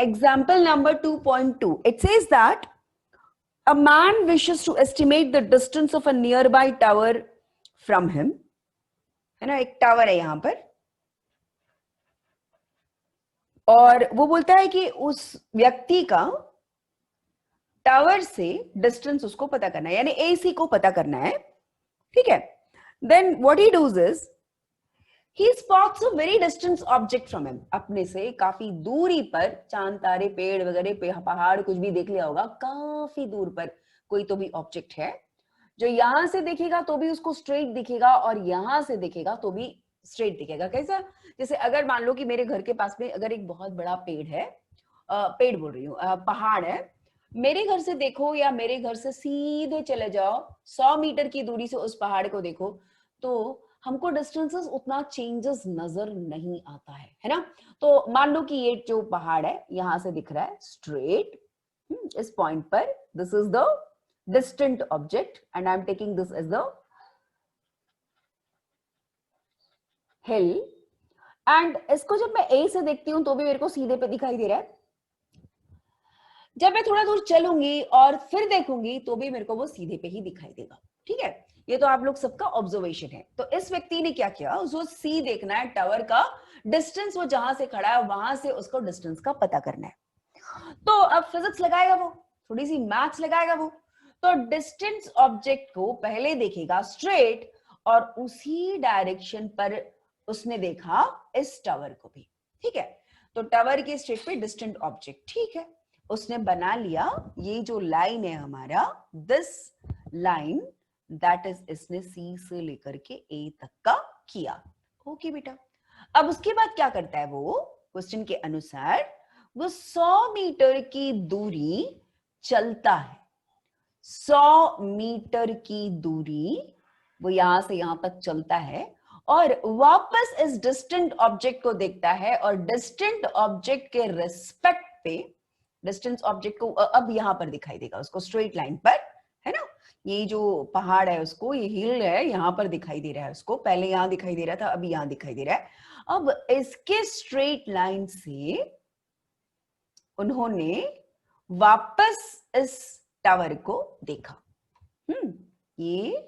example number 2.2, it says that a man wishes to estimate the distance of a nearby tower from him. है ना, एक tower है यहां पर और वो बोलता है कि उस व्यक्ति का टावर से डिस्टेंस उसको पता करना है, यानी एसी को पता करना है. ठीक है. Then what he does is he spots a very distant object from him. अपने से काफी दूरी पर, चांद तारे पेड़ वगैरह पहाड़ कुछ भी देख लिया होगा, काफी दूर पर कोई तो भी ऑब्जेक्ट है जो यहां से दिखेगा तो भी उसको स्ट्रेट दिखेगा और यहां से दिखेगा तो भी स्ट्रेट दिखेगा. कैसा? जैसे अगर मान लो कि मेरे घर के पास में अगर एक बहुत बड़ा पेड़ है, पेड़ बोल रही हूँ, पहाड़ है, मेरे घर से देखो या मेरे घर से सीधे चले जाओ 100 मीटर की दूरी से उस पहाड़ को देखो तो हमको डिस्टेंसेस उतना चेंजेस नजर नहीं आता है ना. तो मान लो कि ये जो पहाड़ है यहां से दिख रहा है स्ट्रेट, इस पॉइंट पर, this is the distant object and I am taking this as the hill and इसको जब मैं A से देखती हूं तो भी मेरे को सीधे पे दिखाई दे रहा है. जब मैं थोड़ा दूर चलूंगी और फिर देखूंगी तो भी मेरे को वो सीधे पे ही दिखाई देगा. ठीक है, ये तो आप लोग सबका ऑब्जर्वेशन है. तो इस व्यक्ति ने क्या किया, उसको सी देखना है, टावर का डिस्टेंस, वो जहां से खड़ा है वहां से उसको डिस्टेंस का पता करना है. तो अब फिजिक्स लगाएगा वो, थोड़ी सी मैथ्स लगाएगा वो. तो डिस्टेंस ऑब्जेक्ट को पहले देखेगा स्ट्रेट और उसी डायरेक्शन पर उसने देखा इस टावर को भी. ठीक है, तो टावर के स्ट्रेट पे डिस्टेंट ऑब्जेक्ट. ठीक है, उसने बना लिया ये जो लाइन है हमारा, दिस लाइन, दैट इज इसने सी से लेकर के ए तक का किया. ओके बेटा, अब उसके बाद क्या करता है वो, क्वेश्चन के अनुसार वो 100 मीटर की दूरी चलता है. 100 मीटर की दूरी वो यहां से यहां तक चलता है और वापस इस डिस्टेंट ऑब्जेक्ट को देखता है और डिस्टेंट ऑब्जेक्ट के रिस्पेक्ट पे, डिस्टेंस ऑब्जेक्ट को अब यहां पर दिखाई देगा उसको स्ट्रेट लाइन पर, है ना. ये जो पहाड़ है उसको, ये हिल है, यहां पर दिखाई दे रहा है उसको, पहले यहां दिखाई दे रहा था, अभी यहां दिखाई दे रहा है. अब इसके स्ट्रेट लाइन से उन्होंने वापस इस टावर को देखा. ये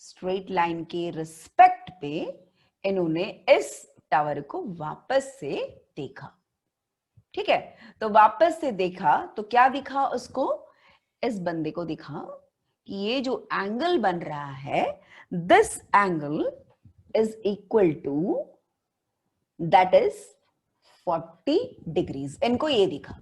स्ट्रेट लाइन के रिस्पेक्ट पे इन्होंने इस टावर को वापस से देखा. ठीक है, तो वापस से देखा तो क्या दिखा उसको, इस बंदे को दिखा कि ये जो एंगल बन रहा है, this angle is equal to, that is 40 degrees. इनको ये दिखा.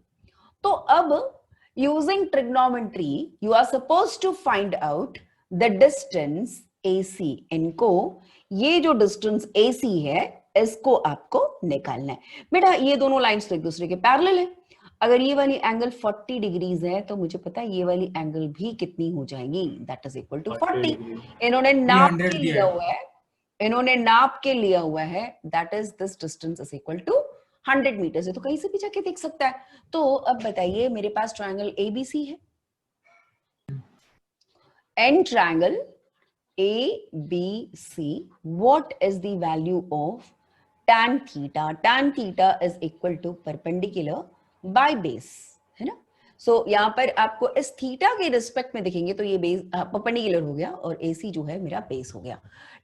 तो अब using trigonometry you are suppose to find out the distance AC. इनको ये जो डिस्टेंस AC है इसको आपको निकालना है. बेटा ये दोनों लाइंस तो एक दूसरे के पैरेलल है. अगर ये वाली एंगल 40 डिग्रीज है तो मुझे पता है ये वाली एंगल भी कितनी हो जाएगी, दैट इज इक्वल टू 40. इन्होंने नाप के लिया हुआ है, इन्होंने नाप के लिया हुआ है, that is this distance is equal to 100 metre है. तो कहीं से भी जाके देख सकता है. तो अब बताइए, मेरे पास ट्रायंगल ABC है, an triangle ABC, what is the value of tan theta? Tan theta is equal to perpendicular by base, है ना. सो यहाँ पर आपको इस थीटा के रिस्पेक्ट में देखेंगे तो ये बेस परपेंडिकुलर हो गया और AC जो है मेरा बेस हो गया.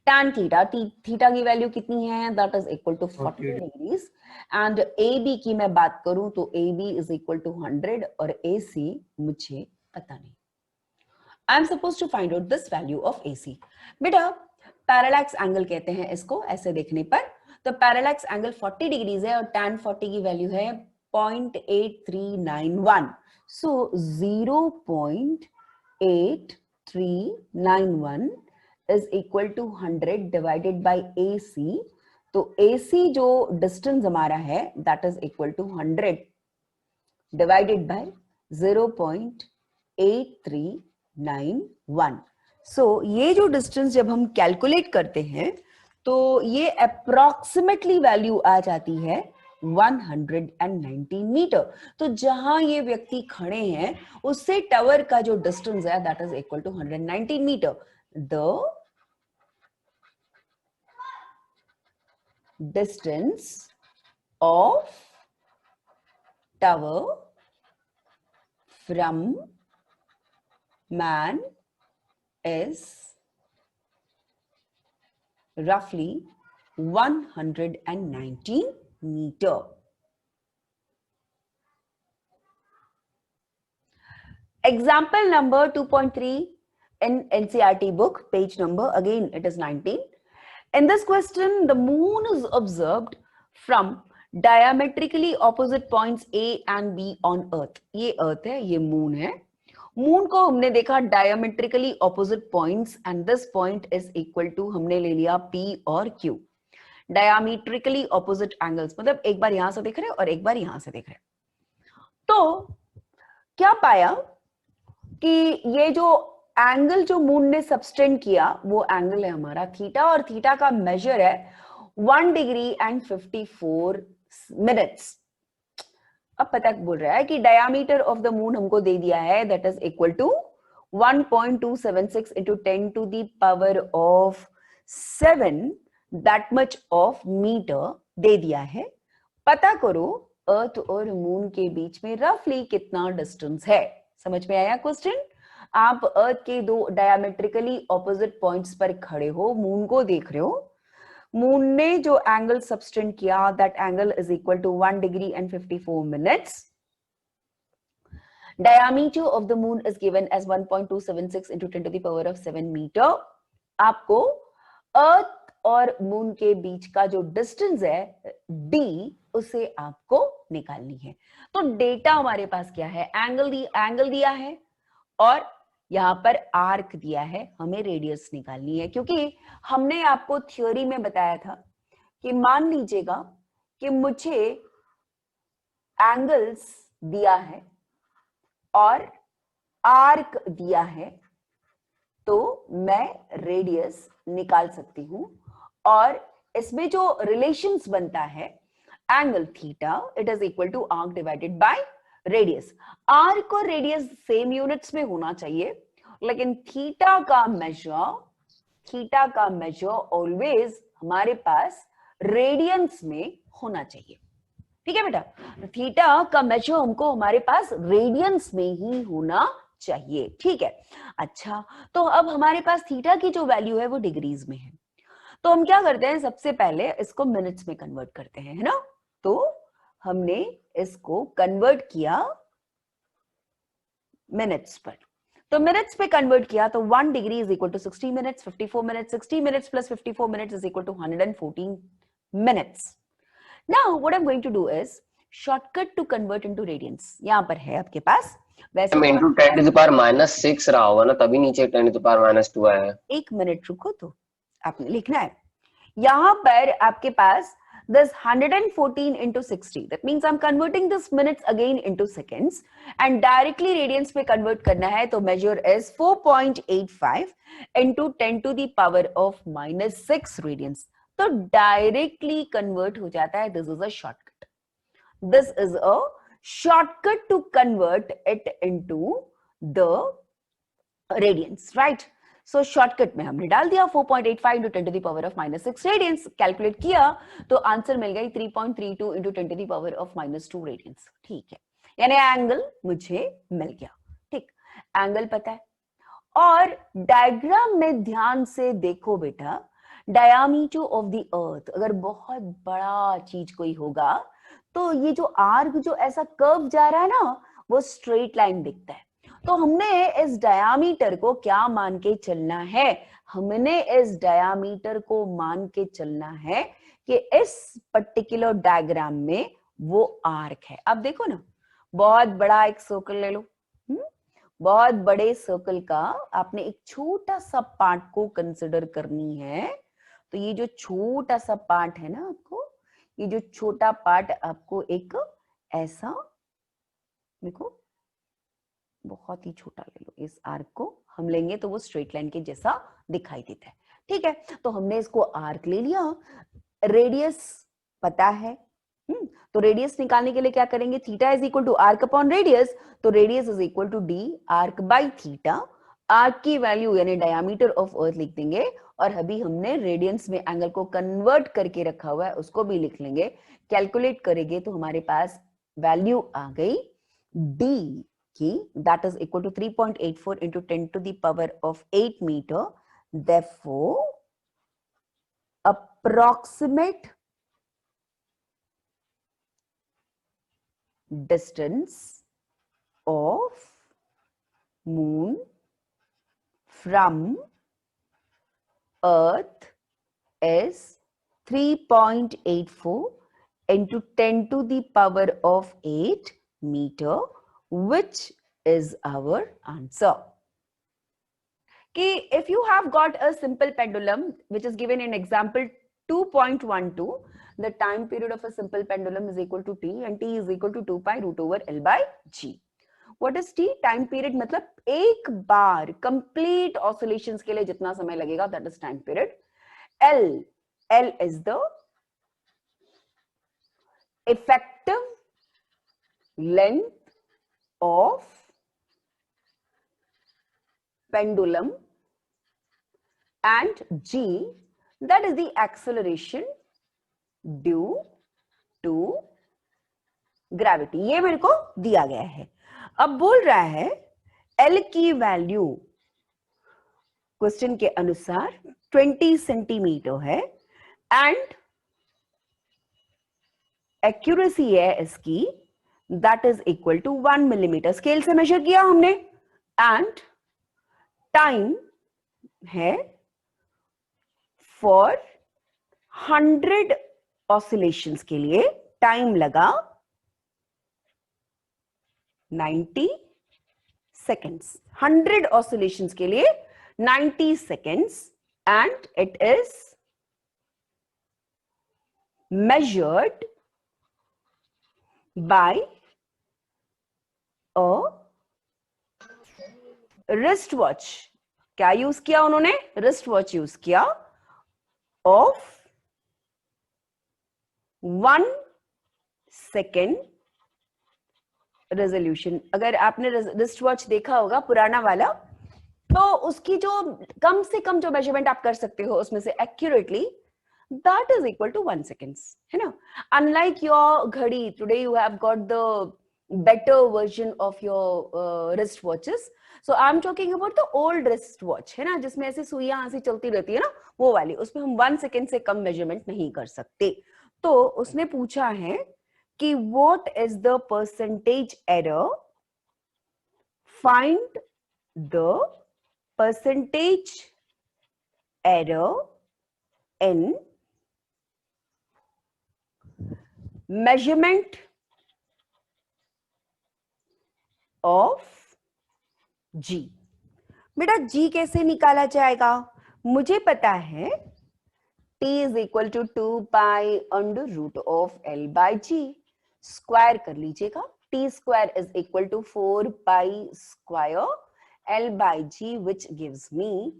tan थीटा, थीटा की वैल्यू कितनी है, that is equal to 40 degrees. And AB की मैं बात करूं तो AB इज इक्वल टू 100 और AC मुझे पता नहीं. I am supposed to find out this value of AC. बेटा पैरेलैक्स एंगल कहते हैं इसको ऐसे देखने पर. तो पैरेलैक्स एंगल 40 डिग्रीज है और tan 40 की वैल्यू है 0.8391. सो 0.8391 is equal to 100 divided by AC. तो AC जो डिस्टेंस हमारा है that is equal to 100 divided by 0.8391. सो ये जो डिस्टेंस जब हम कैलकुलेट करते हैं तो ये अप्रोक्सीमेटली वैल्यू आ जाती है 119 मीटर. तो जहां ये व्यक्ति खड़े हैं उससे टावर का जो डिस्टेंस है that is equal to 119 metre. The distance of tower from man is roughly 119 meter. Example number 2.3 in NCERT book, page number, again it is 19. In this question, the moon is observed from diametrically opposite points A and B on earth. ये earth है, ये moon है. moon को हमने देखा diametrically opposite points and this point is equal to, हमने ले लिया P और Q. diametrically opposite angles, मतलब एक बार यहां से देख रहे हैं और एक बार यहां से देख रहे हैं. तो क्या पाया कि ये जो एंगल जो मून ने सबस्टेंड किया वो एंगल है हमारा थीटा, और थीटा का मेजर है 1 डिग्री एंड 54 मिनट्स. अब पता बोल रहा है कि डायमीटर ऑफ द मून हमको दे दिया है, that is equal to 1.276 into 10 to the power of 7, that much of metre दे दिया है. पता करो अर्थ और मून के बीच में रफली कितना डिस्टेंस है. समझ में आया क्वेश्चन? आप अर्थ के दो डायमेट्रिकली ऑपोजिट पॉइंट्स पर खड़े हो, मून को देख रहे हो. मून ने जो एंगल सबस्टेंड किया, that angle is equal to 1 degree and 54 minutes. Diameter of the moon is given as 1.276 into 10 to the power of 7 metre. आपको अर्थ और मून के बीच का जो डिस्टेंस है d, उसे आपको निकालनी है. तो डेटा हमारे पास क्या है? एंगल दिया है और यहां पर आर्क दिया है, हमें रेडियस निकालनी है. क्योंकि हमने आपको थ्योरी में बताया था कि मान लीजिएगा कि मुझे एंगल्स दिया है और आर्क दिया है, तो मैं रेडियस निकाल सकती हूं. और इसमें जो रिलेशंस बनता है, angle theta it is equal to arc divided by radius. Arc और रेडियस सेम यूनिट्स में होना चाहिए, लेकिन थीटा का मेजर ऑलवेज हमारे पास रेडियंस में होना चाहिए. ठीक है बेटा, थीटा का मेजर हमको हमारे पास रेडियंस में ही होना चाहिए. ठीक है. अच्छा, तो अब हमारे पास थीटा की जो वैल्यू है वो डिग्रीज में है, तो हम क्या करते हैं, सबसे पहले इसको मिनट्स में कन्वर्ट करते हैं, है ना. तो हमने इसको कन्वर्ट किया मिनट्स पर. तो मिनट्स पे कन्वर्ट किया तो 1 degree is equal to 60 minutes, 54 minutes, 60 minutes plus 54 minutes is equal to 114 minutes. Now what I am going to do is shortcut to convert into radians. यहां पर है आपके पास, वैसे तो इनटू 10 टू द पावर -6 रहा होगा ना, तभी नीचे 10 टू द पावर -2 आया है. एक मिनट रुको, तो आपने लिखना है यहां पर आपके पास this 114 into 60, that means I'm converting this minutes again into seconds and directly radians पे convert करना है. तो measure is 4.85 into 10 to the power of -6 radians. तो directly convert हो जाता है. This is a shortcut. This is a shortcut to convert it into the radians, right? So shortcut में हमने डाल दिया 4.85 into 10 to the power of -6 radians. Calculate किया तो आंसर मिल गई 3.32 into 10 to the power of -2 radians. ठीक है, यानी एंगल मुझे मिल गया. ठीक, एंगल पता है. और डायग्राम में ध्यान से देखो बेटा, डायमीटर ऑफ द अर्थ अगर बहुत बड़ा चीज कोई होगा तो ये जो आर्क जो ऐसा कर्व जा रहा है ना, वो स्ट्रेट लाइन दिखता है. तो हमने इस डायामीटर को क्या मान के चलना है? हमने इस डायामीटर को मान के चलना है कि इस पर्टिकुलर डायग्राम में वो आर्क है. अब देखो ना, बहुत बड़ा एक सर्कल ले लो. बहुत बड़े सर्कल का आपने एक छोटा सा पार्ट को कंसिडर करनी है. तो ये जो छोटा सा पार्ट है ना, आपको ये जो छोटा पार्ट आपको एक ऐसा, देखो बहुत ही छोटा ले लो. इस आर्क को हम लेंगे तो वो स्ट्रेट लाइन के जैसा दिखाई देता है. ठीक है, तो हमने इसको आर्क ले लिया. रेडियस पता है, तो रेडियस निकालने के लिए क्या करेंगे? Theta is equal to arc upon radius. तो radius is equal to the arc by theta. Arc की वैल्यू यानी डायमीटर ऑफ अर्थ लिख देंगे, और अभी हमने रेडियंस में एंगल को कन्वर्ट करके रखा हुआ है, उसको भी लिख लेंगे. कैलकुलेट करेंगे तो हमारे पास वैल्यू आ गई d की, that is equal to 3.84 into 10 to the power of 8 meter. Therefore, approximate distance of moon from earth is 3.84 into 10 to the power of 8 meter, which is our answer. कि if you have got a simple pendulum which is given in example 2.12, the time period of a simple pendulum is equal to t and t is equal to 2 pi root over L by G. What is t? Time period मतलब एक बार complete oscillations के लिए जितना समय लगेगा, that is time period. L is the effective length of pendulum, and G, that is the acceleration due to gravity. ये मेरे को दिया गया है. अब बोल रहा है L की वैल्यू क्वेश्चन के अनुसार 20 सेंटीमीटर है एंड एक्यूरेसी है इसकी that is equal to 1 millimetre. Scale से मेजर किया हमने एंड टाइम है फॉर 100 ऑसिलेशंस के लिए टाइम लगा 90 सेकेंड्स. 100 ऑसिलेशंस के लिए 90 seconds and it is measured by a wrist watch. क्या यूज किया उन्होंने? wrist watch यूज किया of 1 second रेजोल्यूशन. अगर आपने wrist watch देखा होगा पुराना वाला, तो उसकी जो कम से कम जो मेजरमेंट आप कर सकते हो उसमें से accurately, that is equal to 1 seconds, है ना. Unlike your घड़ी, today you have got the better version of your wrist watches. So I'm talking about the old wrist watch, है ना, जिसमें ऐसे सुइयां ऐसी चलती रहती है ना, वो वाली. उसमें हम 1 सेकेंड से कम मेजरमेंट नहीं कर सकते. तो उसने पूछा है कि what is the percentage error, find the percentage error in measurement of G. बेटा G कैसे निकाला जाएगा? मुझे पता है T is equal to 2 pi under root of L by G. Square कर लीजिएगा. T square is equal to 4 pi square L by G, which gives me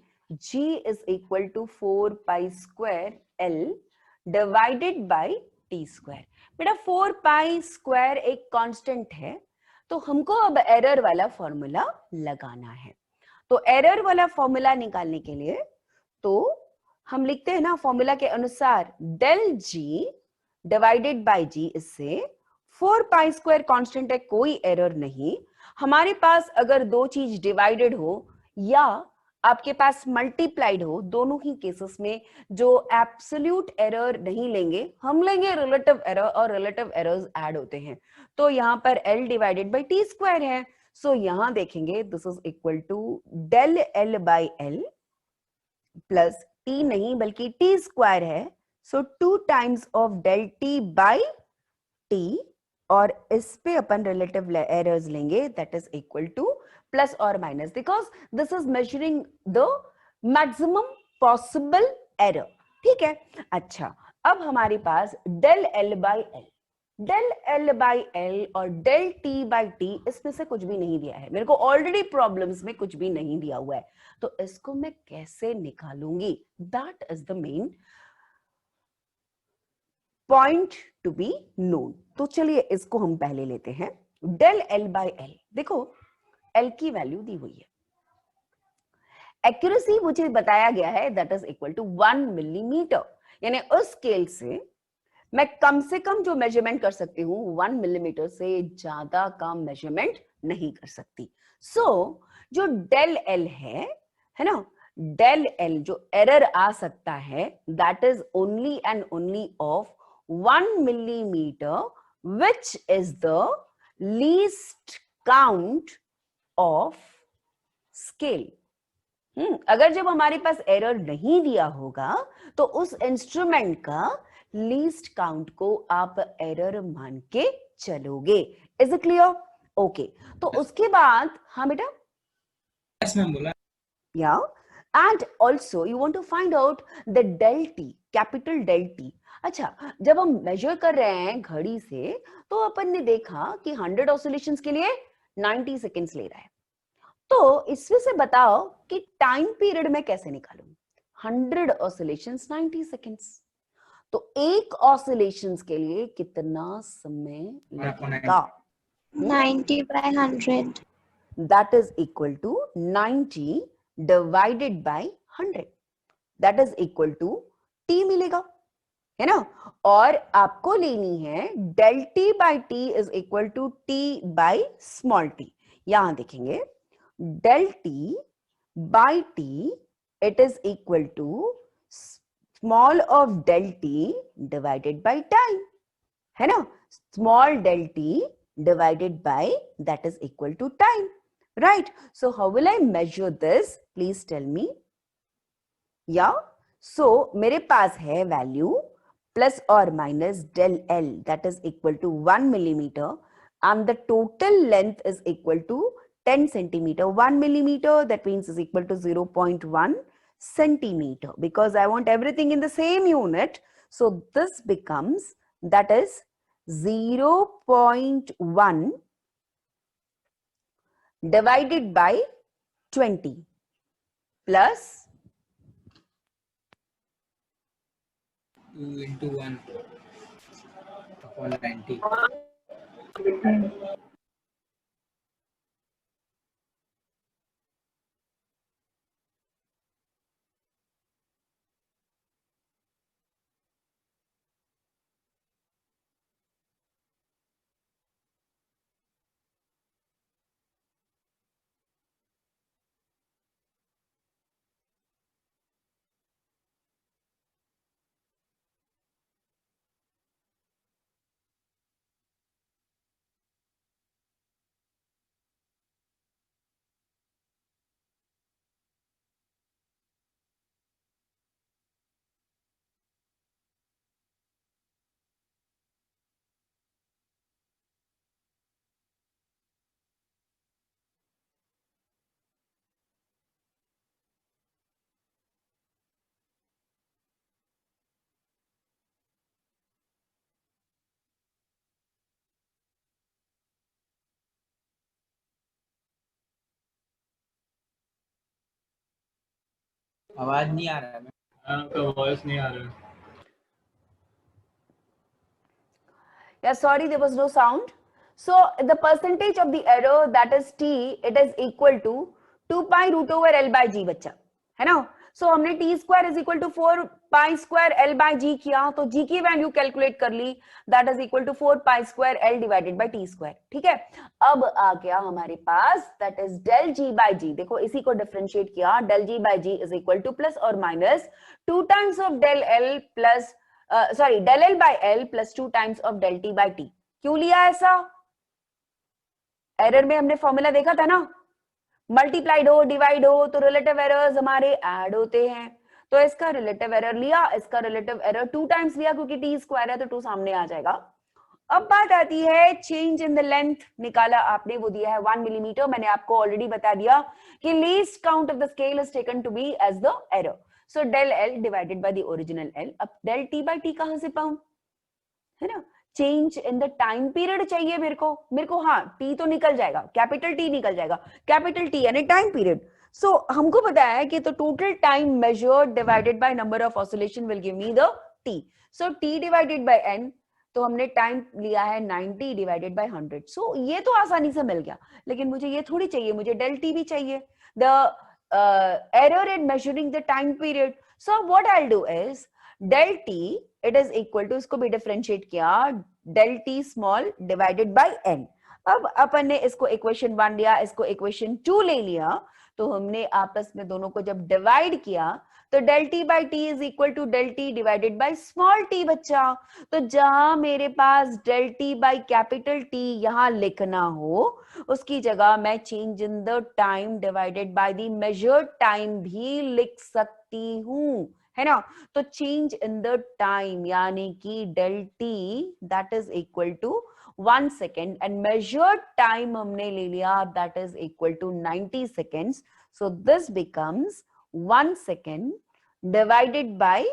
G is equal to 4 pi square L divided by T square. बेटा 4 pi square एक constant है, तो हमको अब error वाला formula लगाना है. तो एरर वाला फॉर्मूला निकालने के लिए तो हम लिखते हैं ना फॉर्मूला के अनुसार डेल जी डिवाइडेड बाय जी. इससे 4 पाई स्क्वायर कांस्टेंट है, कोई एरर नहीं. हमारे पास अगर दो चीज डिवाइडेड हो या आपके पास मल्टीप्लाइड हो, दोनों ही केसेस में जो एब्सोल्यूट एरर नहीं लेंगे, हम लेंगे रिलेटिव एरर, और रिलेटिव एरर्स ऐड होते हैं. तो यहां पर L divided by T square है. सो यहां देखेंगे this is equal to del L by L plus T नहीं बल्कि T स्क्वायर है. So 2 times of del T by T, और इस पे अपन रिलेटिव एरर्स लेंगे that is equal to plus और minus, because this is measuring the maximum possible error. ठीक है. अच्छा, अब हमारे पास del L by L, del L by L और डेल T बाय T, इसमें से कुछ भी नहीं दिया है मेरे को. ऑलरेडी प्रॉब्लम्स में कुछ भी नहीं दिया हुआ है, तो इसको मैं कैसे निकालूंगी? That is the main point to be known. तो चलिए इसको हम पहले लेते हैं. डेल L बाय L, देखो L की वैल्यू दी हुई है, एक्यूरेसी मुझे बताया गया है that is equal to 1 millimetre, यानी उस स्केल से मैं कम से कम जो मेजरमेंट कर सकती हूँ 1 मिलीमीटर से ज्यादा का मेजरमेंट नहीं कर सकती. सो जो डेल एल है ना, डेल एल जो एरर आ सकता है that is only and only of 1 millimetre which is the least count of scale. अगर जब हमारे पास एरर नहीं दिया होगा तो उस इंस्ट्रूमेंट का लीस्ट काउंट को आप एरर मान के चलोगे. Is it clear? ओके. तो उसके बाद हाँ बेटा, यस मैम बोला. या and also you want to find out the del T, capital del T. अच्छा, जब हम मेजर कर रहे हैं घड़ी से तो अपन ने देखा कि 100 ऑसिलेशंस के लिए 90 सेकेंड्स ले रहा है. तो इसमें से बताओ कि टाइम पीरियड में कैसे निकालूं. 100 ऑसिलेशंस 90 सेकेंड्स, तो एक ऑसिलेशंस के लिए कितना समय लगेगा? 90 by 100. That is equal to 90 divided by 100. That is equal to t मिलेगा, है ना. और आपको लेनी है del t by t is equal to t by small t. यहां देखेंगे del t by t it is equal to small of del t divided by time, है ना. small del t divided by that is equal to time, right? So how will I measure this? Please tell me. Yeah, so मेरे पास है value plus or minus del L that is equal to 1 millimeter and the total length is equal to 10 centimeter. 1 millimeter that means is equal to 0.1 centimeter because I want everything in the same unit. So this becomes that is 0.1 divided by 20 plus 2 into 1 upon 90. आवाज नहीं आ रहा है. आपका voice नहीं आ रहा है. Yeah, sorry, there was no sound. So the percentage of the error that is t, it is equal to 2 pi root over L by G बच्चा, है ना. So हमने t square is equal to 4 pi square L by G किया तो G की value calculate कर ली, that is equal to 4 pi square L divided by t square. ठीक है, अब आ गया हमारे पास that is del G by G. देखो इसी को डिफरेंशिएट किया, del G by G is equal to plus or minus 2 times of del L plus del L by L plus 2 times of del T by T. क्यों लिया ऐसा? Error में हमने formula देखा था ना, मल्टीप्लाइड हो डिवाइड हो तो रिलेटिव एरर्स हमारे ऐड होते हैं. तो इसका रिलेटिव एरर लिया, इसका रिलेटिव एरर 2 टाइम्स लिया क्योंकि टी स्क्वायर है तो 2 सामने आ जाएगा. अब बात आती है चेंज इन द लेंथ. निकाला आपने, वो दिया है 1 मिलीमीटर. मैंने आपको ऑलरेडी बता दिया कि least count of the scale is taken to be as the error. So del L divided by the original L. अब del T by T कहां से पाऊं, है ना. Change in the time period चाहिए मेरे को. हाँ, T तो निकल जाएगा, कैपिटल T निकल जाएगा, कैपिटल T यानी टाइम पीरियड. सो हमको पता है कि तो total time measured divided by number of oscillation will give me the T. So T divided by N, तो हमने टाइम लिया है 90 डिवाइडेड बाय 100. सो ये तो आसानी से मिल गया, लेकिन मुझे ये थोड़ी चाहिए, मुझे del T भी चाहिए, the error in measuring the time period. So what I'll do is del t it is equal to, इसको भी डिफरेंशिएट किया, del t small divided by n। अब अपन ने इसको इक्वेशन 1 लिया, इसको इक्वेशन 2 ले लिया, तो हमने आपस में दोनों को जब डिवाइड किया तो del t by t is equal to del t divided by small t बच्चा। तो जहां मेरे पास del t by capital T यहां लिखना हो, उसकी जगह मैं change in the time divided by the measured time भी लिख सकती हूं, है ना। तो चेंज इन द टाइम यानी कि del t that is equal to 1 second and measured time हमने ले लिया that is equal to 90 seconds. So this becomes 1 second divided by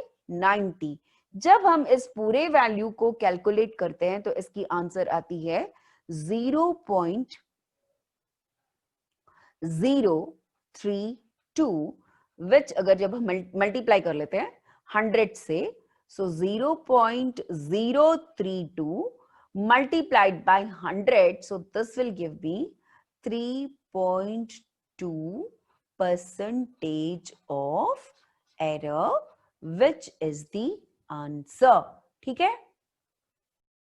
90। जब हम इस पूरे वैल्यू को कैलकुलेट करते हैं तो इसकी आंसर आती है 0.032, विच अगर जब हम मल्टीप्लाई कर लेते हैं 100 से, सो 0.032 multiplied by 100, so this will give me 3.2% of error, which is the answer। ठीक है।